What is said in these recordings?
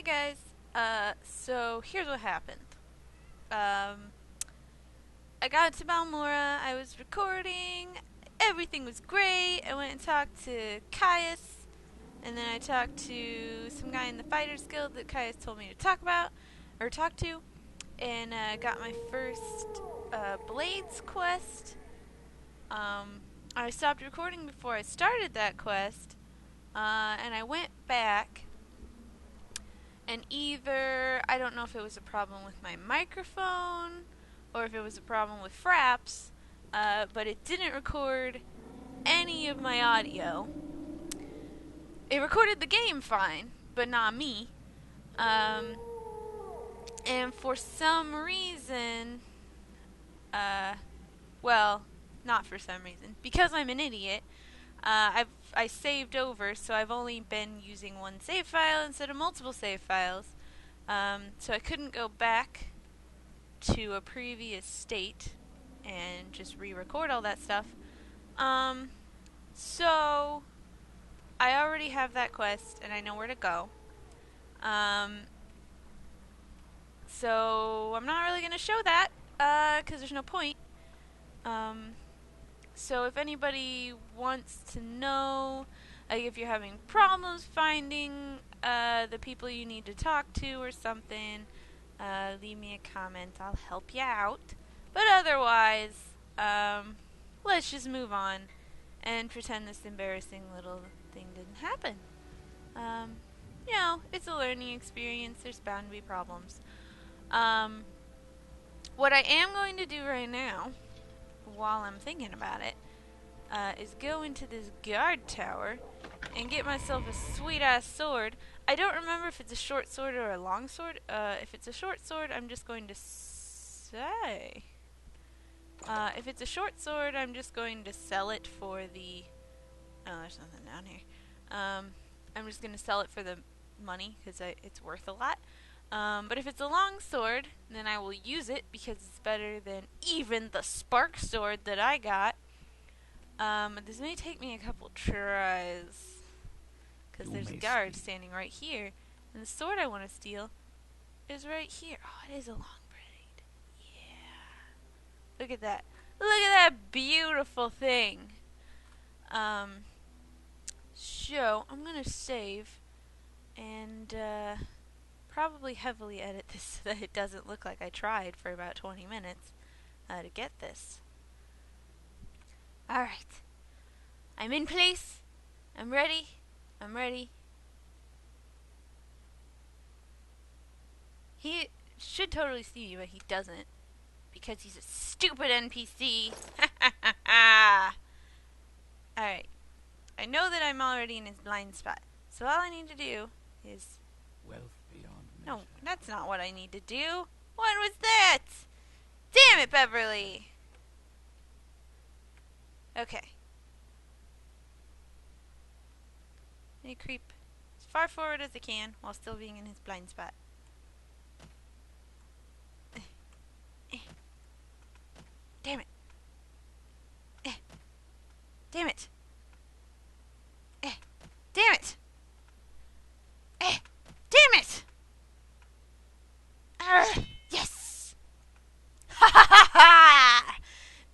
Hey guys, so here's what happened. Um, I got to Balmora, I was recording, everything was great. I went and talked to Caius, and then I talked to some guy in the Fighters Guild that Caius told me to talk to, and got my first Blades quest. I stopped recording before I started that quest, and I went back. And either, I don't know if it was a problem with my microphone or if it was a problem with Fraps, but it didn't record any of my audio. It recorded the game fine, but not me. And for some reason, well, not for some reason, because I'm an idiot, I saved over, so I've only been using one save file instead of multiple save files. So I couldn't go back to a previous state and just re-record all that stuff. So I already have that quest and I know where to go. So I'm not really going to show that, because there's no point. So if anybody wants to know, like if you're having problems finding the people you need to talk to or something, leave me a comment. I'll help you out. But otherwise, let's just move on and pretend this embarrassing little thing didn't happen. It's a learning experience. There's bound to be problems. What I am going to do right now, while I'm thinking about it, is go into this guard tower and get myself a sweet-ass sword. I don't remember if it's a short sword or a long sword. If it's a short sword, I'm just going to say... if it's a short sword, I'm just going to sell it for the... Oh, there's nothing down here. I'm just going to sell it for the money, because it's worth a lot. But if it's a long sword, then I will use it, because it's better than even the spark sword that I got. This may take me a couple tries, because there's a guard standing right here, and the sword I want to steal is right here. Oh, it is a long blade. Yeah. Look at that. Look at that beautiful thing. So, I'm going to save, and, probably heavily edit this so that it doesn't look like I tried for about 20 minutes, to get this. Alright. I'm in place. I'm ready. I'm ready. He should totally see me, but he doesn't. Because he's a stupid NPC. Alright. I know that I'm already in his blind spot. So all I need to do is... Wealth beyond measure. No, that's not what I need to do. What was that? Damn it, Beverly! Okay. I creep as far forward as I can while still being in his blind spot. Damn it. Damn it. Damn it. Damn it. Yes. Ha ha ha ha.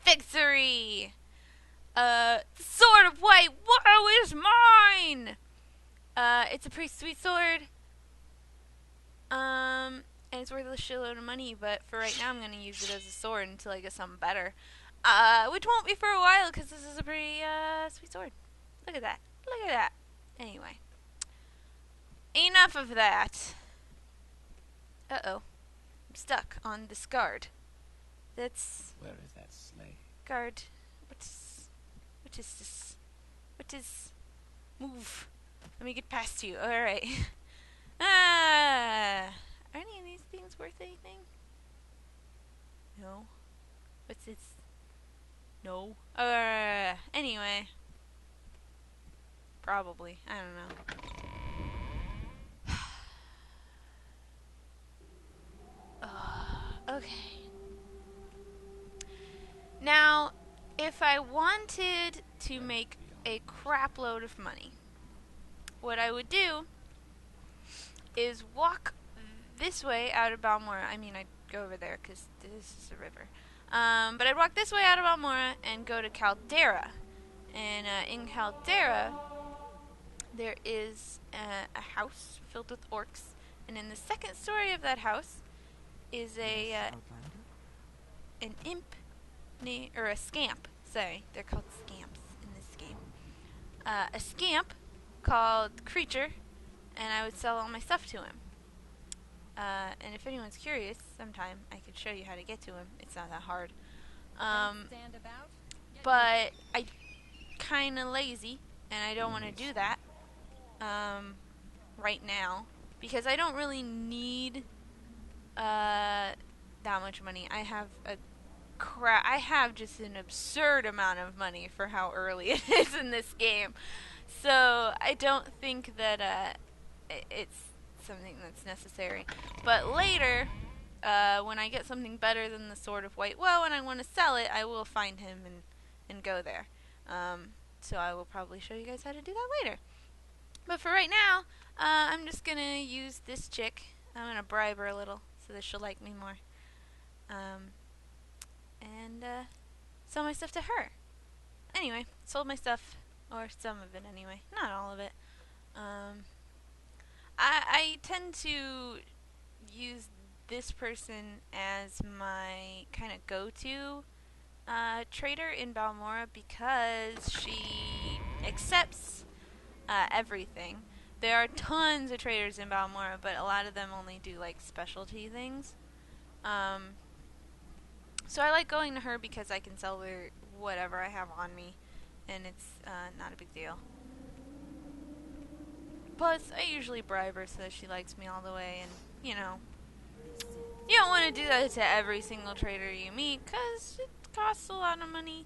Victory. The Sword of White Woe is mine. It's a pretty sweet sword. And it's worth a shitload of money, but for right now I'm going to use it as a sword until I get something better. Which won't be for a while, because this is a pretty, sweet sword. Look at that. Look at that. Anyway. Enough of that. Uh-oh. I'm stuck on this guard. That's... Where is that slave? Guard. What is this? What is... Move. Let me get past you. Alright. Are any of these things worth anything? No. What's this? No. Anyway. Probably. I don't know. Okay. Now, if I wanted to make a crap load of money, what I would do is walk this way out of Balmora. I mean, I'd go over there because this is a river. But I'd walk this way out of Balmora and go to Caldera. And in Caldera, there is a house filled with orcs. And in the second story of that house is an imp, or a scamp. Sorry, they're called scamps in this game. A scamp called Creature, and I would sell all my stuff to him. And if anyone's curious, sometime I could show you how to get to him. It's not that hard. But I kind of lazy, and I don't want to do that right now because I don't really need that much money. I have just an absurd amount of money for how early it is in this game. So I don't think that it's something that's necessary. But later, when I get something better than the Sword of White Woe and I want to sell it, I will find him and go there. So I will probably show you guys how to do that later. But for right now, I'm just going to use this chick. I'm going to bribe her a little so that she'll like me more. And sell my stuff to her. Anyway, sold my stuff, or some of it anyway, not all of it. I tend to use this person as my kind of go-to trader in Balmora because she accepts everything. There are tons of traders in Balmora, but a lot of them only do like specialty things. So I like going to her because I can sell her whatever I have on me, and it's not a big deal. Plus, I usually bribe her so that she likes me all the way, and, you know, you don't want to do that to every single trader you meet, because it costs a lot of money.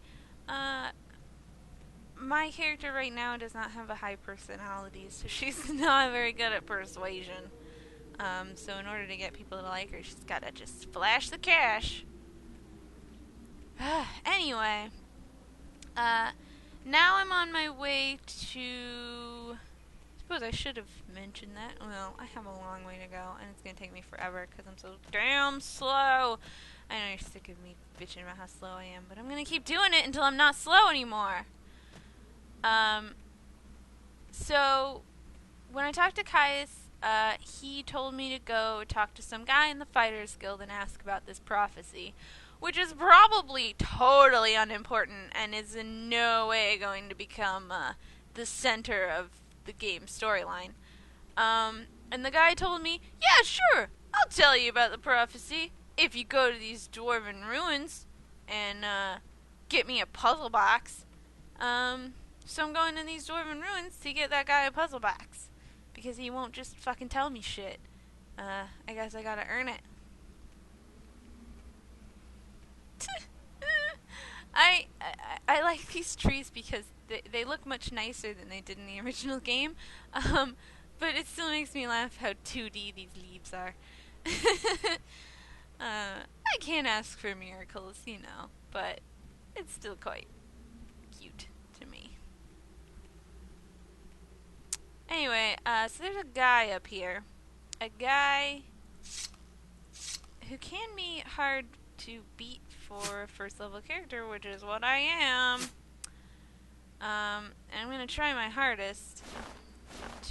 My character right now does not have a high personality, so she's not very good at persuasion. So in order to get people to like her, she's got to just flash the cash. Anyway, now I'm on my way to... I suppose I should have mentioned that. Well, I have a long way to go, and it's going to take me forever because I'm so damn slow. I know you're sick of me bitching about how slow I am, but I'm going to keep doing it until I'm not slow anymore. So, when I talked to Caius, he told me to go talk to some guy in the Fighters Guild and ask about this prophecy, which is probably totally unimportant and is in no way going to become the center of the game storyline. And the guy told me, yeah, sure, I'll tell you about the prophecy if you go to these dwarven ruins and get me a puzzle box. So I'm going to these dwarven ruins to get that guy a puzzle box because he won't just fucking tell me shit. I guess I gotta earn it. I like these trees because they look much nicer than they did in the original game, but it still makes me laugh how 2D these leaves are. I can't ask for miracles, you know, but it's still quite cute to me. Anyway, so there's a guy up here. A guy who can be hard to beat for a first level character, which is what I am. And I'm gonna try my hardest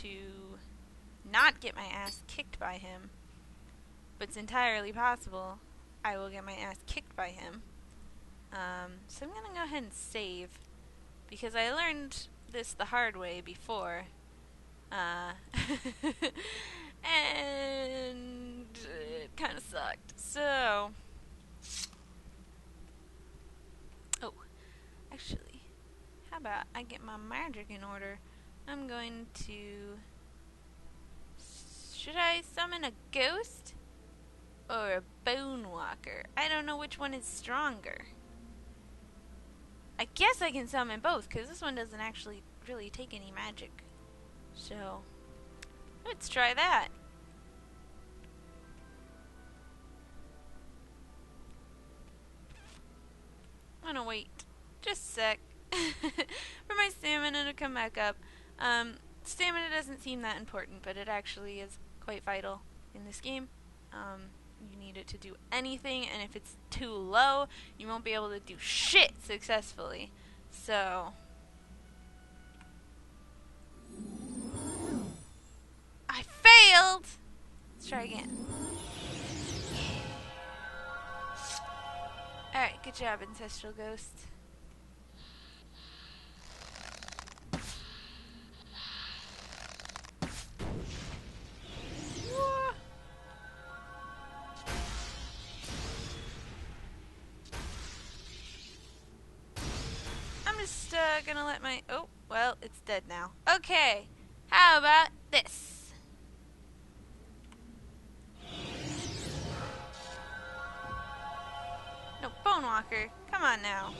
to not get my ass kicked by him. But it's entirely possible I will get my ass kicked by him. So I'm gonna go ahead and save, because I learned this the hard way before. And it kind of sucked. So, oh, actually, how about I get my magic in order? I'm going to... Should I summon a ghost or a bone walker? I don't know which one is stronger. I guess I can summon both, because this one doesn't actually really take any magic. So, let's try that. I'm gonna wait just a sec for my stamina to come back up. Stamina doesn't seem that important, but it actually is quite vital in this game. You need it to do anything, and if it's too low, you won't be able to do shit successfully. So, I failed! Let's try again. Alright, good job, Ancestral Ghost. Whoa. I'm just gonna let my... Oh, well, it's dead now. Okay, how about this? No, Bone Walker, come on now.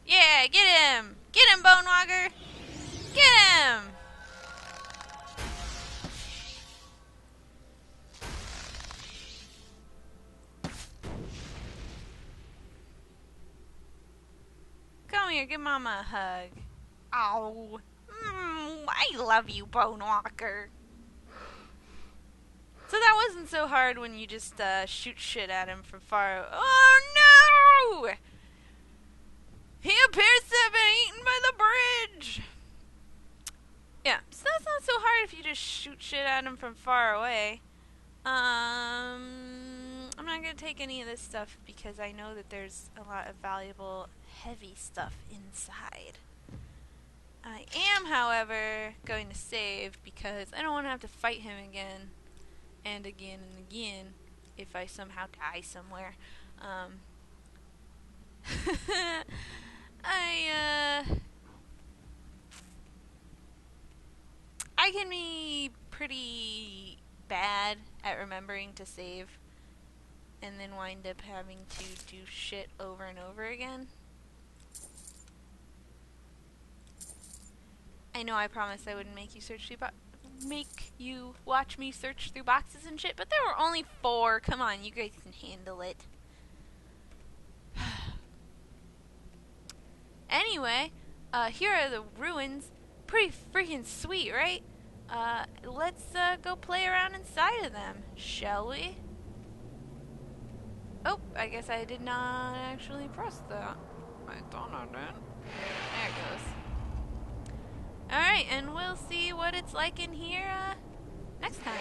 Yeah, get him! Get him, Bone Walker! Get him! Come here, give Mama a hug. Oh, I love you, Bone Walker. So that wasn't so hard when you just shoot shit at him from far. Oh no! He appears to have been eaten by the bridge. Yeah, so that's not so hard if you just shoot shit at him from far away. I'm not gonna take any of this stuff because I know that there's a lot of valuable, heavy stuff inside. I am, however, going to save because I don't want to have to fight him again and again and again if I somehow die somewhere. I can be pretty bad at remembering to save and then wind up having to do shit over and over again. I know I promised I wouldn't make you watch me search through boxes and shit, but there were only 4. Come on, you guys can handle it. Anyway, here are the ruins. Pretty freaking sweet, right? Let's go play around inside of them, shall we? Oh, I guess I did not actually press that. I thought I did. There it goes. Alright, and we'll see what it's like in here next time.